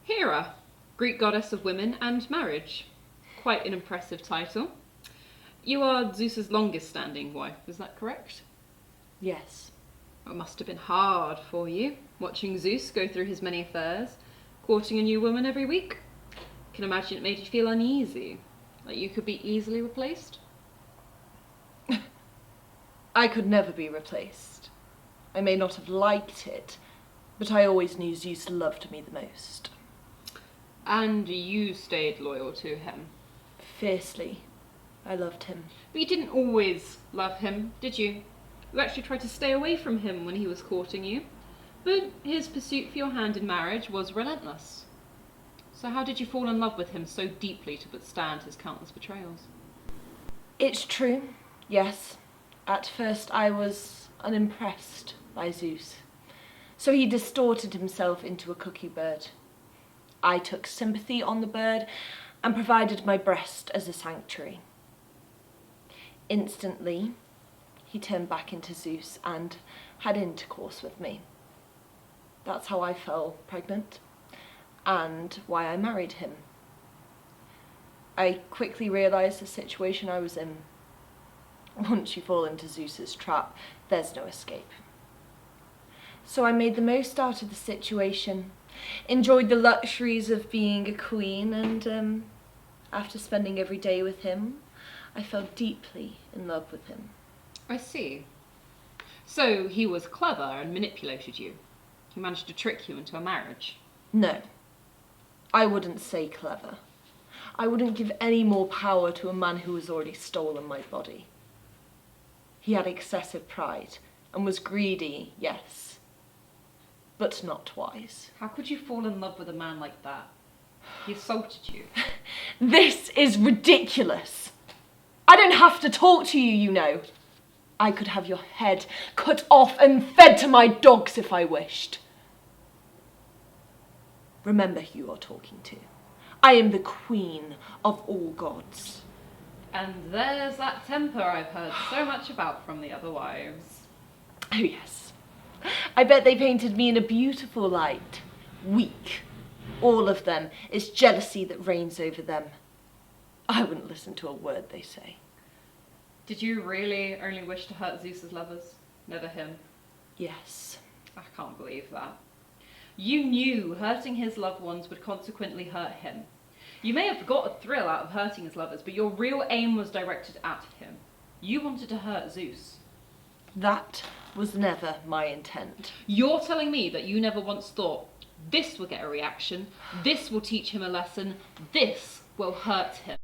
Hera, Greek goddess of women and marriage. Quite an impressive title. You are Zeus's longest-standing wife, is that correct? Yes. It must have been hard for you, watching Zeus go through his many affairs, courting a new woman every week. Can imagine it made you feel uneasy, like you could be easily replaced. I could never be replaced. I may not have liked it, but I always knew Zeus loved me the most. And you stayed loyal to him. Fiercely. I loved him. But you didn't always love him, did you? You actually tried to stay away from him when he was courting you. But his pursuit for your hand in marriage was relentless. So how did you fall in love with him so deeply to withstand his countless betrayals? It's true, yes. At first I was unimpressed by Zeus. So he distorted himself into a cookie bird. I took sympathy on the bird and provided my breast as a sanctuary. Instantly, he turned back into Zeus and had intercourse with me. That's how I fell pregnant and why I married him. I quickly realised the situation I was in. Once you fall into Zeus's trap, there's no escape. So I made the most out of the situation, enjoyed the luxuries of being a queen, and after spending every day with him, I fell deeply in love with him. I see. So he was clever and manipulated you. He managed to trick you into a marriage. No, I wouldn't say clever. I wouldn't give any more power to a man who has already stolen my body. He had excessive pride and was greedy, yes, but not wise. How could you fall in love with a man like that? He assaulted you. This is ridiculous. I don't have to talk to you, you know. I could have your head cut off and fed to my dogs if I wished. Remember who you are talking to. I am the queen of all gods. And there's that temper I've heard so much about from the other wives. Oh yes. I bet they painted me in a beautiful light. Weak. All of them. It's jealousy that reigns over them. I wouldn't listen to a word they say. Did you really only wish to hurt Zeus's lovers? Never him? Yes. I can't believe that. You knew hurting his loved ones would consequently hurt him. You may have got a thrill out of hurting his lovers, but your real aim was directed at him. You wanted to hurt Zeus. That was never my intent. You're telling me that you never once thought, this will get a reaction, this will teach him a lesson, this will hurt him.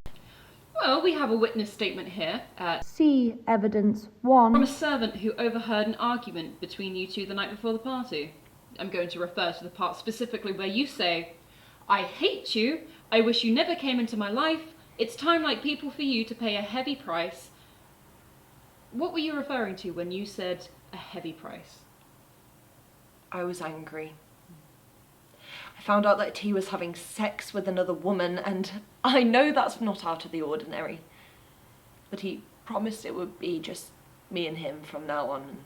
Well, we have a witness statement here. See evidence 1. From a servant who overheard an argument between you two the night before the party. I'm going to refer to the part specifically where you say, I hate you, I wish you never came into my life, it's time like people for you to pay a heavy price. What were you referring to when you said a heavy price? I was angry. I found out that he was having sex with another woman, and I know that's not out of the ordinary. But he promised it would be just me and him from now on.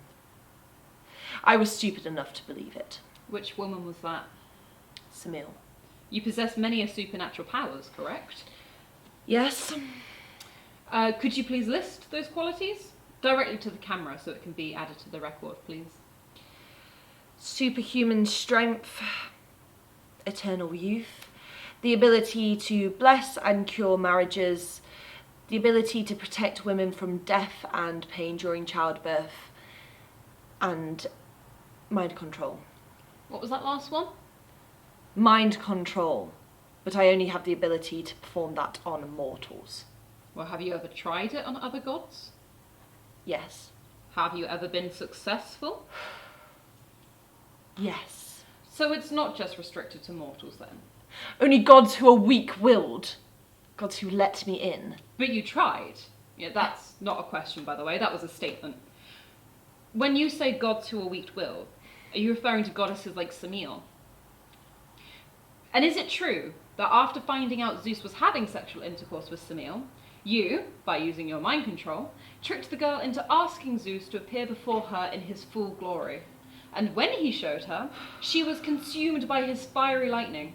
I was stupid enough to believe it. Which woman was that? Samil. You possess many supernatural powers, correct? Yes. Could you please list those qualities? Directly to the camera so it can be added to the record, please. Superhuman strength, eternal youth, the ability to bless and cure marriages, the ability to protect women from death and pain during childbirth, and mind control. What was that last one? Mind control, but I only have the ability to perform that on mortals. Well, have you ever tried it on other gods? Yes. Have you ever been successful? Yes. So it's not just restricted to mortals then? Only gods who are weak-willed. Gods who let me in. But you tried. Yeah, that's not a question, by the way, that was a statement. When you say gods who are weak-willed, are you referring to goddesses like Samil? And is it true that after finding out Zeus was having sexual intercourse with Samil, you, by using your mind control, tricked the girl into asking Zeus to appear before her in his full glory? And when he showed her, she was consumed by his fiery lightning.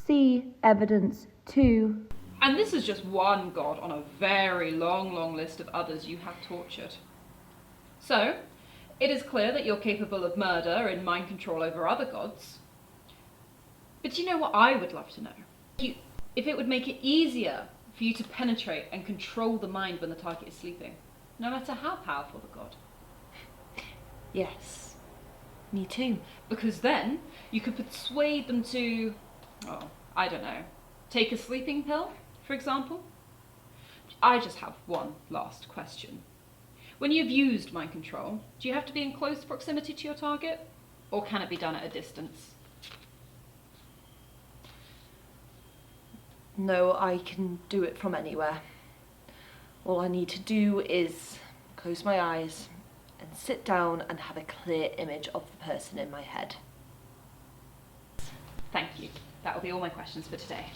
See evidence 2. And this is just one god on a very long list of others you have tortured. So, it is clear that you're capable of murder and mind control over other gods. But do you know what I would love to know? If it would make it easier for you to penetrate and control the mind when the target is sleeping, no matter how powerful the god. Yes, me too. Because then you could persuade them to, oh, I don't know, take a sleeping pill, for example. I just have one last question. When you've used mind control, do you have to be in close proximity to your target, or can it be done at a distance? No, I can do it from anywhere. All I need to do is close my eyes and sit down and have a clear image of the person in my head. Thank you. That will be all my questions for today.